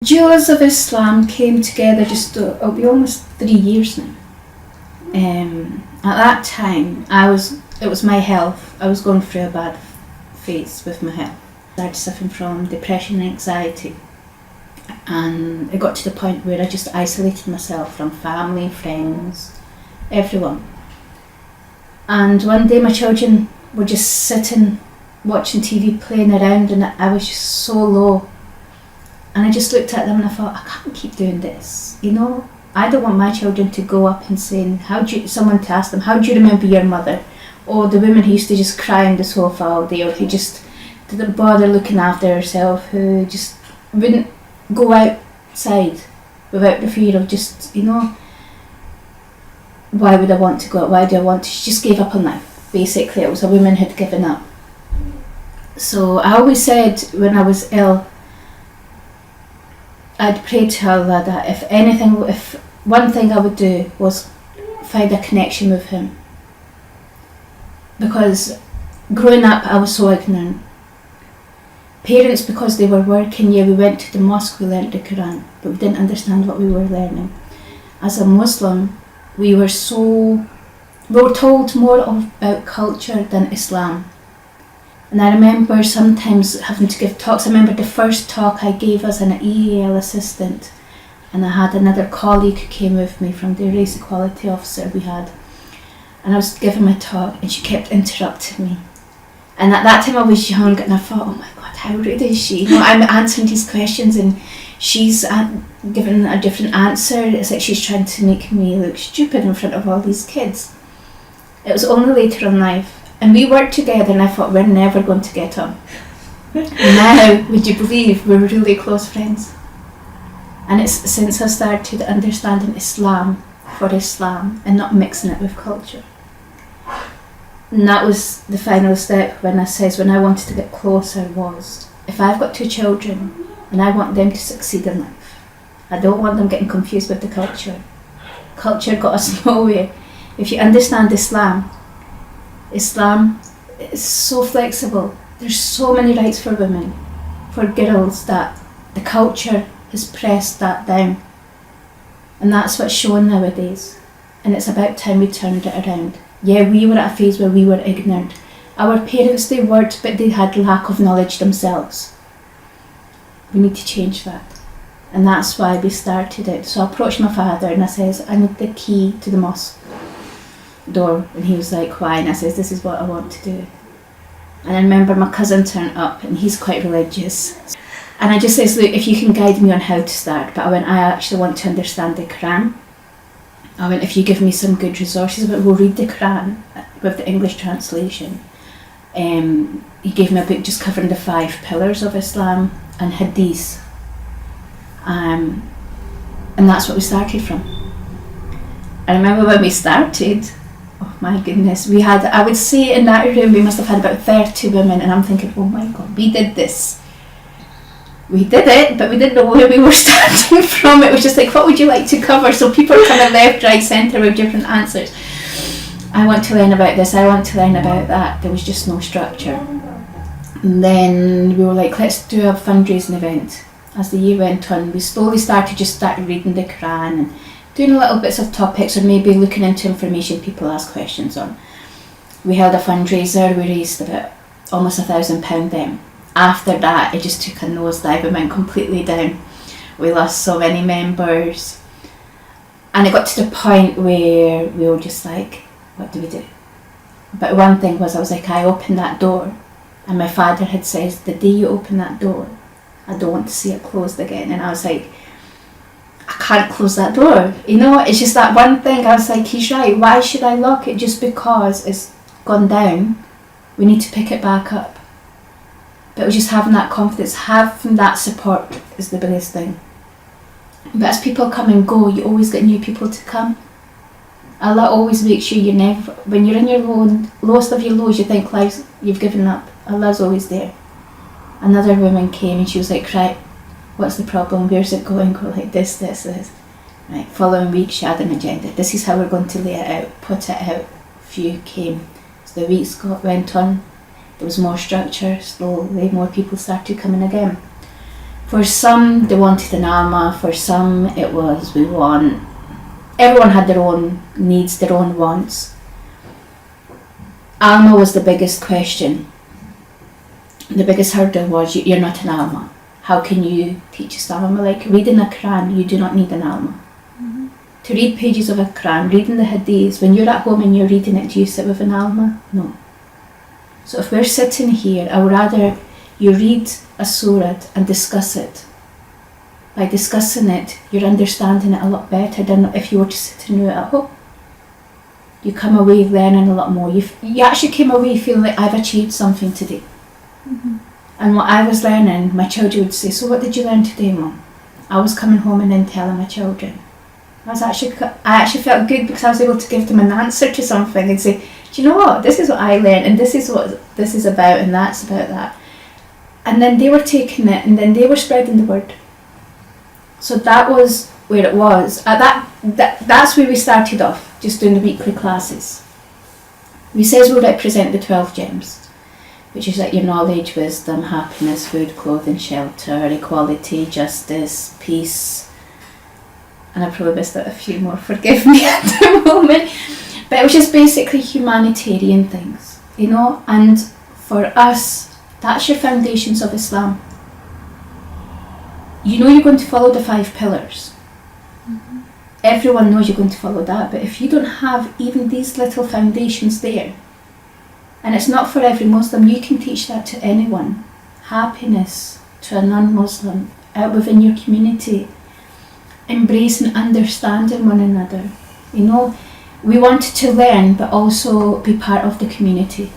Jewels of Islam came together it'll be almost 3 years now. At that time, it was my health. I was going through a bad phase with my health. I started suffering from depression and anxiety. And it got to the point where I just isolated myself from family, friends, everyone. And one day my children were just sitting, watching TV, playing around, and I was just so low. And I just looked at them and I thought, I can't keep doing this. I don't want my children to go up and saying, someone to ask them, how do you remember your mother? Or the woman who used to just cry on the sofa all day, or who just didn't bother looking after herself, who just wouldn't go outside without the fear of just, why would I want to go out? Why do I want to? She just gave up on life. Basically, it was a woman who'd given up. So I always said when I was ill, I'd pray to Allah that if one thing I would do was find a connection with Him. Because growing up, I was so ignorant. Parents, because they were working, we went to the mosque, we learnt the Quran, but we didn't understand what we were learning. As a Muslim, we were told more about culture than Islam. And I remember sometimes having to give talks. I remember the first talk I gave as an EAL assistant, and I had another colleague who came with me from the race equality officer we had. And I was giving my talk and she kept interrupting me. And at that time I was young and I thought, oh my God, how rude is she? I'm answering these questions and she's giving a different answer. It's like she's trying to make me look stupid in front of all these kids. It was only later in life. And we worked together and I thought, we're never going to get on. Now, would you believe, we're really close friends. And it's since I started understanding Islam for Islam and not mixing it with culture. And that was the final step when I wanted to get closer was, if I've got 2 children and I want them to succeed in life, I don't want them getting confused with the culture. Culture got us nowhere. If you understand Islam is so flexible. There's so many rights for women, for girls, that the culture has pressed that down. And that's what's shown nowadays. And it's about time we turned it around. Yeah, we were at a phase where we were ignorant. Our parents, they weren't, but they had lack of knowledge themselves. We need to change that. And that's why we started it. So I approached my father and I says, I need the key to the mosque door. And he was like, why? And I says, this is what I want to do. And I remember my cousin turned up and he's quite religious. And I just says, look, if you can guide me on how to start. But I went, I actually want to understand the Quran. I went, if you give me some good resources, we'll read the Quran with the English translation. He gave me a book just covering the 5 pillars of Islam and Hadith. And that's what we started from. I remember when we started, oh my goodness, we had, I would say in that room we must have had about 30 women, and I'm thinking, oh my God, we did this. We did it, but we didn't know where we were starting from. It was just like, what would you like to cover? So people were coming left, right, centre with different answers. I want to learn about this, I want to learn about that. There was just no structure. And then we were like, let's do a fundraising event. As the year went on, we slowly started reading the Quran and doing little bits of topics, or maybe looking into information people ask questions on. We held a fundraiser, we raised about almost £1,000 then. After that, it just took a nosedive and went completely down. We lost so many members. And it got to the point where we were just like, what do we do? But one thing was, I was like, I opened that door. And my father had said, the day you open that door, I don't want to see it closed again. And I was like, I can't close that door. It's just that one thing. I was like, he's right. Why should I lock it just because it's gone down? We need to pick it back up. But it was just having that confidence, having that support is the biggest thing. But as people come and go, you always get new people to come. Allah always makes sure you never, when you're in your lowest of your lows, you think you've given up. Allah's always there. Another woman came and she was like, right, what's the problem? Where's it going? Go like this. Right, following week she had an agenda. This is how we're going to lay it out, put it out. Few came. So the weeks went on. There was more structure. Slowly more people started coming again. For some, they wanted an alma. For some, it was everyone had their own needs, their own wants. Alma was the biggest question. The biggest hurdle was, you're not an alma. How can you teach Islam? I'm like, reading a Quran, you do not need an alma. Mm-hmm. To read pages of a Quran, reading the hadiths, when you're at home and you're reading it, do you sit with an alma? No. So if we're sitting here, I would rather you read a surah and discuss it. By discussing it, you're understanding it a lot better than if you were to sit and do it at home. You come away learning a lot more. You actually came away feeling like, I've achieved something today. Mm-hmm. And what I was learning, my children would say, so what did you learn today, Mum? I was coming home and then telling my children. I actually felt good because I was able to give them an answer to something and say, do you know what? This is what I learned, and this is what this is about, and that's about that. And then they were taking it, and then they were spreading the word. So that was where it was. That's where we started off, just doing the weekly classes. We says we'll represent the 12 gems, which is like your knowledge, wisdom, happiness, food, clothing, shelter, equality, justice, peace. And I probably missed out a few more, forgive me at the moment. But it was just basically humanitarian things, and for us, that's your foundations of Islam. You're going to follow the 5 pillars. Mm-hmm. Everyone knows you're going to follow that, but if you don't have even these little foundations there, and it's not for every Muslim, you can teach that to anyone. Happiness to a non-Muslim, out within your community, embracing, understanding one another. We wanted to learn but also be part of the community.